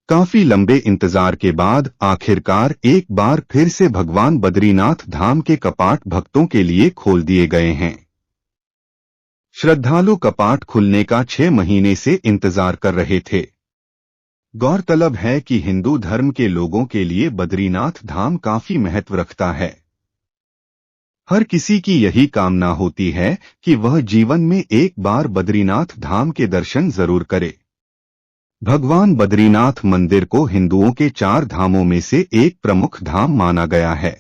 काफी लंबे इंतजार के बाद आखिरकार एक बार फिर से भगवान बद्रीनाथ धाम के कपाट भक्तों के लिए खोल दिए गए हैं। श्रद्धालु कपाट खुलने का 6 महीने से इंतजार कर रहे थे। गौरतलब है कि हिंदू धर्म के लोगों के लिए बद्रीनाथ धाम काफी महत्व रखता है। हर किसी की यही कामना होती है कि वह जीवन में एक बार बद्रीनाथ धाम के दर्शन जरूर करे। भगवान बद्रीनाथ मंदिर को हिंदुओं के 4 धामों में से एक प्रमुख धाम माना गया है।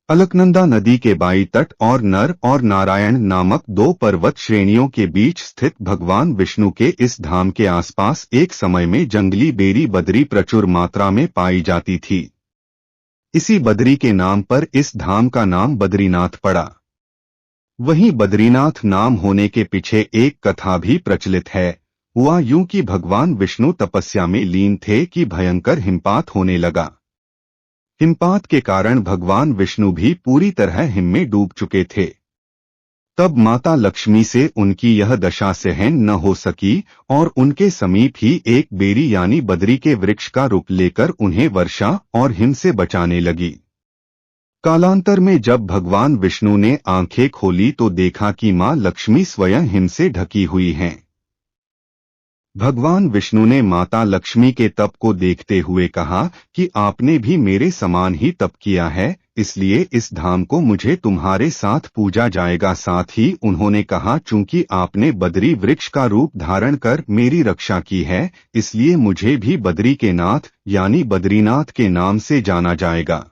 अलकनंदा नदी के बाईं तट और नर और नारायण नामक 2 पर्वत श्रेणियों के बीच स्थित भगवान विष्णु के इस धाम के आसपास एक समय में जंगली बेरी बद्री प्रचुर मात्रा में पाई जाती थी। इसी बद्री के नाम पर इस धाम का नाम बद्रीनाथ पड़ा। वहीं बद्रीनाथ नाम होने के पीछे एक कथा भी प्रचलित है। हुआ यूं कि भगवान विष्णु तपस्या में लीन थे कि भयंकर हिमपात होने लगा। हिमपात के कारण भगवान विष्णु भी पूरी तरह हिम में डूब चुके थे। तब माता लक्ष्मी से उनकी यह दशा सहन न हो सकी और उनके समीप ही एक बेरी यानी बद्री के वृक्ष का रूप लेकर उन्हें वर्षा और हिम से बचाने लगी। कालांतर में जब भगवान विष्णु ने आंखें खोली तो देखा कि मां लक्ष्मी स्वयं हिम से ढकी हुई हैं। भगवान विष्णु ने माता लक्ष्मी के तप को देखते हुए कहा कि आपने भी मेरे समान ही तप किया है, इसलिए इस धाम को मुझे तुम्हारे साथ पूजा जाएगा। साथ ही उन्होंने कहा, चूंकि आपने बद्री वृक्ष का रूप धारण कर मेरी रक्षा की है, इसलिए मुझे भी बद्री के नाथ यानी बद्रीनाथ के नाम से जाना जाएगा।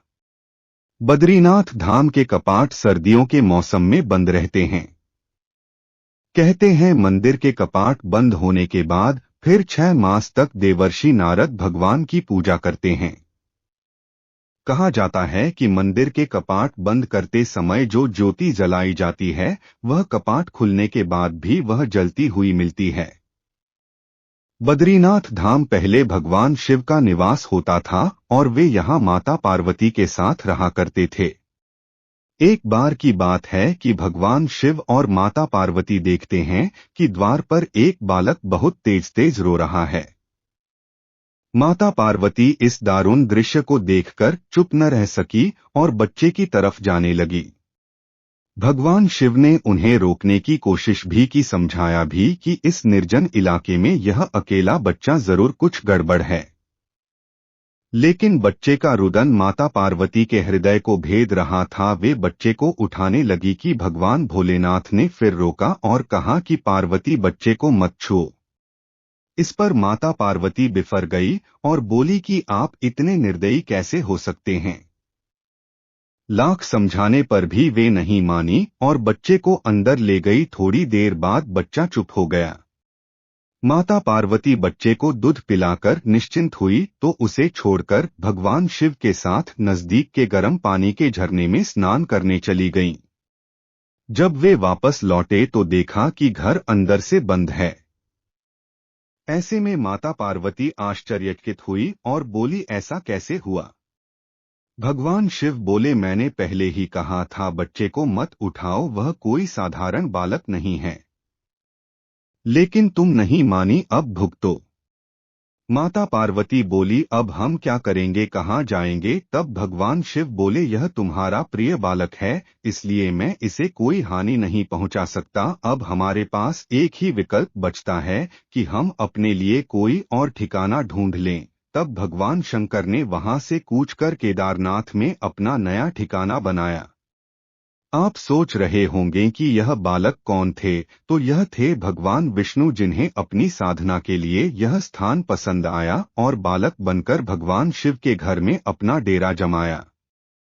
बद्रीनाथ धाम के कपाट सर्दियों के मौसम में बंद रहते हैं। कहते हैं मंदिर के कपाट बंद होने के बाद फिर 6 मास तक देवर्षि नारद भगवान की पूजा करते हैं। कहा जाता है कि मंदिर के कपाट बंद करते समय जो ज्योति जलाई जाती है वह कपाट खुलने के बाद भी वह जलती हुई मिलती है। बद्रीनाथ धाम पहले भगवान शिव का निवास होता था और वे यहाँ माता पार्वती के साथ रहा करते थे। एक बार की बात है कि भगवान शिव और माता पार्वती देखते हैं कि द्वार पर एक बालक बहुत तेज तेज रो रहा है। माता पार्वती इस दारुण दृश्य को देखकर चुप न रह सकी और बच्चे की तरफ जाने लगी। भगवान शिव ने उन्हें रोकने की कोशिश भी की, समझाया भी कि इस निर्जन इलाके में यह अकेला बच्चा जरूर कुछ गड़बड़ है। लेकिन बच्चे का रुदन माता पार्वती के हृदय को भेद रहा था। वे बच्चे को उठाने लगी कि भगवान भोलेनाथ ने फिर रोका और कहा कि पार्वती बच्चे को मत छुओ। इस पर माता पार्वती बिफर गई और बोली कि आप इतने निर्दयी कैसे हो सकते हैं। लाख समझाने पर भी वे नहीं मानी और बच्चे को अंदर ले गई। थोड़ी देर बाद बच्चा चुप हो गया। माता पार्वती बच्चे को दूध पिलाकर निश्चिंत हुई तो उसे छोड़कर भगवान शिव के साथ नजदीक के गर्म पानी के झरने में स्नान करने चली गईं। जब वे वापस लौटे तो देखा कि घर अंदर से बंद है। ऐसे में माता पार्वती आश्चर्यचकित हुई और बोली, ऐसा कैसे हुआ? भगवान शिव बोले, मैंने पहले ही कहा था बच्चे को मत उठाओ, वह कोई साधारण बालक नहीं है। लेकिन तुम नहीं मानी, अब भुगतो। माता पार्वती बोली, अब हम क्या करेंगे, कहाँ जाएंगे? तब भगवान शिव बोले, यह तुम्हारा प्रिय बालक है, इसलिए मैं इसे कोई हानि नहीं पहुंचा सकता। अब हमारे पास एक ही विकल्प बचता है कि हम अपने लिए कोई और ठिकाना ढूंढ लें। तब भगवान शंकर ने वहां से कूच कर केदारनाथ में अपना नया ठिकाना बनाया। आप सोच रहे होंगे कि यह बालक कौन थे, तो यह थे भगवान विष्णु, जिन्हें अपनी साधना के लिए यह स्थान पसंद आया और बालक बनकर भगवान शिव के घर में अपना डेरा जमाया।